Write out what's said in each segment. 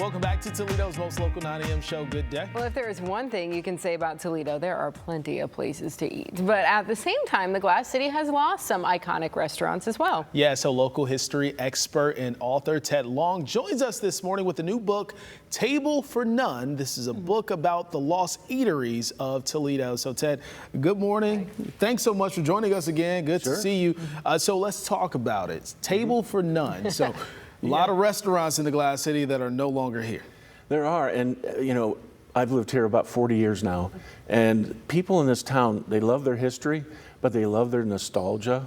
Welcome back to Toledo's most local 9 a.m. show. Good day. Well, if there is one thing you can say about Toledo, there are plenty of places to eat. But at the same time, the Glass City has lost some iconic restaurants as well. Yeah, so local history expert and author Ted Long joins us this morning with the new book, Table for None. This is a book about the lost eateries of Toledo. So Ted, good morning. Hi. Thanks so much for joining us again. Good to see you. So let's talk about it. Table for None. So a lot of restaurants in the Glass City that are no longer here. There are, and you know, I've lived here about 40 years now, and people in this town, they love their history, but they love their nostalgia.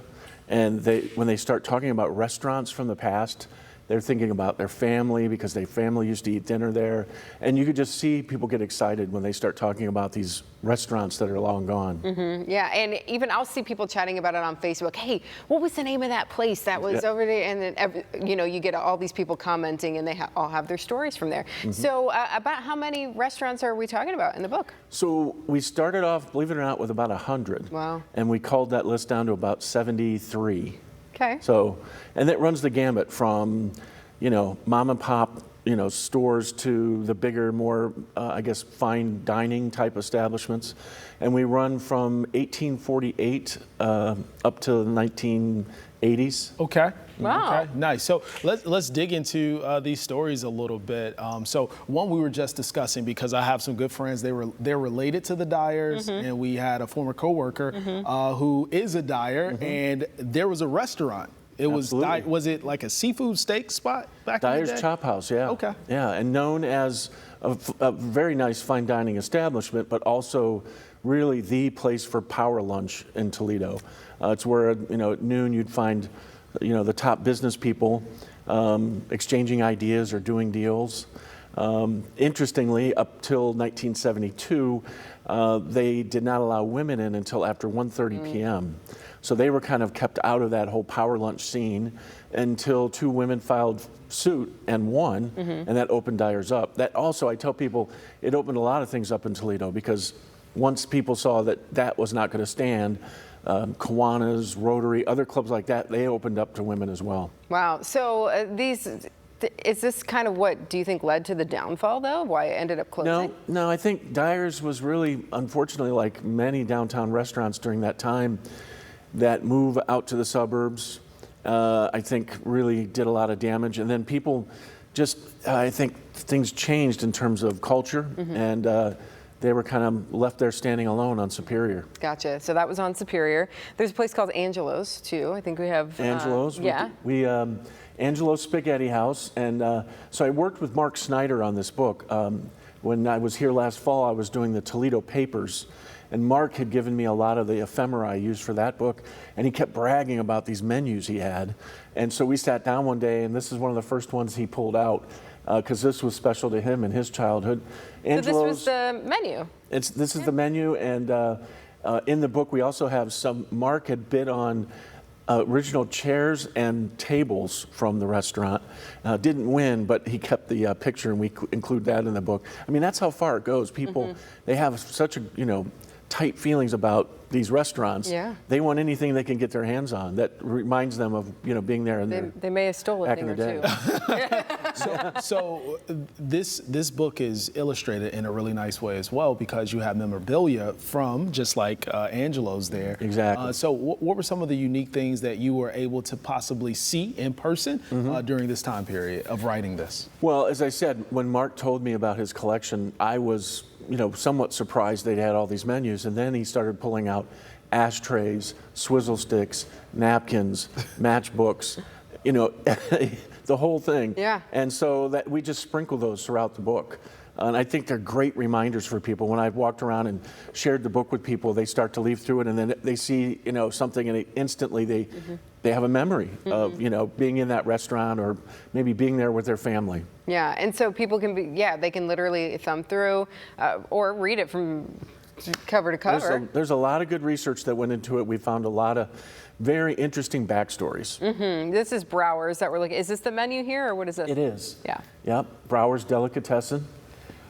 And when they start talking about restaurants from the past, they're thinking about their family because their family used to eat dinner there. And you could just see people get excited when they start talking about these restaurants that are long gone. Mm-hmm. Yeah, and even I'll see people chatting about it on Facebook. Hey, what was the name of that place that was over there? And then, you know, you get all these people commenting, and they all have their stories from there. Mm-hmm. So about how many restaurants are we talking about in the book? So we started off, believe it or not, with about 100. Wow. And we culled that list down to about 73. Okay. So, and that runs the gamut from, you know, mom and pop, you know, stores to the bigger, more, I guess, fine dining type establishments. And we run from 1848 up to the 1980s. Okay. Wow. Okay, nice. So let's dig into these stories a little bit. So one we were just discussing, because I have some good friends. They're related to the Dyers, and we had a former coworker who is a Dyer, and there was a restaurant. It was it like a seafood steak spot back in the day? Dyer's Chop House, yeah. Okay. Yeah, and known as a very nice fine dining establishment, but also really the place for power lunch in Toledo. It's where, you know, at noon you'd find, you know, the top business people exchanging ideas or doing deals. Interestingly, up till 1972, they did not allow women in until after 1:30 p.m. So they were kind of kept out of that whole power lunch scene until two women filed suit and won, and that opened Dyer's up. That also, I tell people, it opened a lot of things up in Toledo, because once people saw that that was not going to stand, Kiwanis, Rotary, other clubs like that, they opened up to women as well. Wow. So is this kind of what do you think led to the downfall, though? Why it ended up closing? No, I think Dyer's was really, unfortunately, like many downtown restaurants during that time, that move out to the suburbs, I think really did a lot of damage. And then people just, I think things changed in terms of culture, and they were kind of left there standing alone on Superior. Gotcha. So that was on Superior. There's a place called Angelos, too. I think we have... Angelos. Yeah. We Angelos Spaghetti House. And so I worked with Mark Snyder on this book. When I was here last fall, I was doing the Toledo papers. And Mark had given me a lot of the ephemera I used for that book, and he kept bragging about these menus he had. And so we sat down one day, and this is one of the first ones he pulled out, because this was special to him in his childhood. Angelos, so this was the menu? This is the menu, and in the book we also have some, Mark had bid on original chairs and tables from the restaurant. Didn't win, but he kept the picture, and we include that in the book. I mean, that's how far it goes. People, they have such a, you know, tight feelings about these restaurants. Yeah. They want anything they can get their hands on that reminds them of, you know, being there in they may have stolen back in the day. So this book is illustrated in a really nice way as well, because you have memorabilia from, just like Angelos there. Exactly. So what were some of the unique things that you were able to possibly see in person during this time period of writing this? Well, as I said, when Mark told me about his collection, I was, you know, somewhat surprised they'd had all these menus, and then he started pulling out ashtrays, swizzle sticks, napkins, matchbooks, you know, the whole thing. Yeah. And so that we just sprinkle those throughout the book. And I think they're great reminders for people. When I've walked around and shared the book with people, they start to leaf through it, and then they see, you know, something, and instantly they have a memory of, you know, being in that restaurant or maybe being there with their family. Yeah, and so people can be, they can literally thumb through or read it from cover to cover. There's a lot of good research that went into it. We found a lot of very interesting backstories. This is Brower's that we're looking. Is this the menu here, or what is this? It is. Yeah. Yep. Brower's Delicatessen.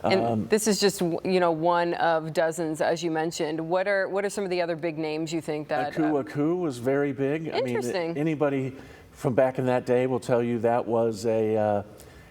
And this is just, you know, one of dozens, as you mentioned. What are some of the other big names you think that? Aku was very big. Interesting. I mean, anybody from back in that day will tell you that was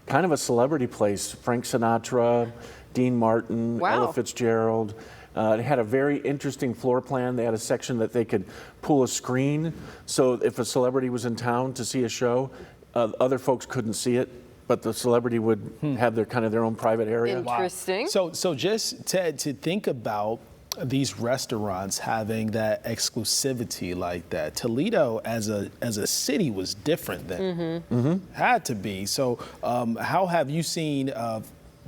kind of a celebrity place. Frank Sinatra, Dean Martin, Wow. Ella Fitzgerald. It had a very interesting floor plan. They had a section that they could pull a screen, so if a celebrity was in town to see a show, other folks couldn't see it, but the celebrity would have their own private area. Interesting. So just Ted, to think about these restaurants having that exclusivity like that. Toledo as a city was different then. Had to be. So how have you seen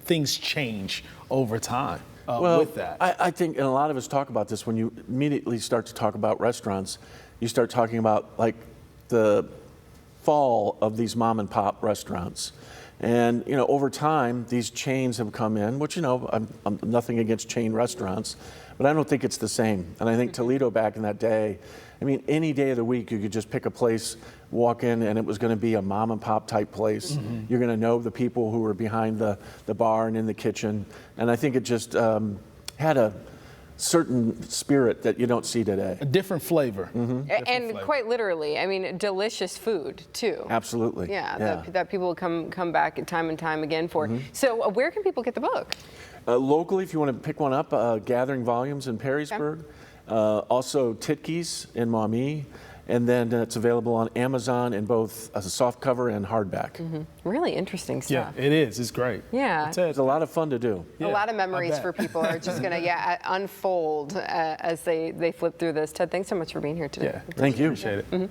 things change over time with that? I think, and a lot of us talk about this, when you immediately start to talk about restaurants, you start talking about like the fall of these mom and pop restaurants. And over time, these chains have come in, which I'm nothing against chain restaurants, but I don't think it's the same. And I think Toledo back in that day, I mean, any day of the week you could just pick a place, walk in, and it was going to be a mom and pop type place. You're going to know the people who were behind the bar and in the kitchen. And I think it just had a certain spirit that you don't see today. A different flavor. And quite literally, I mean, delicious food too. Absolutely. Yeah. That people will come back time and time again for. So where can people get the book? Locally, if you want to pick one up, Gathering Volumes in Perrysburg. Also Titke's in Maumee. And then it's available on Amazon in both a soft cover and hardback. Really interesting stuff. Yeah, it is. It's great. Yeah. It's a lot of fun to do. A lot of memories for people are just going to unfold as they flip through this. Ted, thanks so much for being here today. Yeah, thank you. Appreciate it.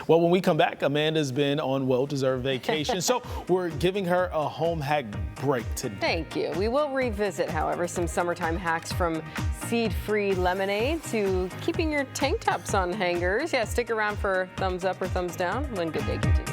Well, when we come back, Amanda's been on well-deserved vacation, so we're giving her a home hack break today. Thank you. We will revisit, however, some summertime hacks from seed-free lemonade to keeping your tank tops on hangers. Yeah, stick around for thumbs up or thumbs down when Good Day continues.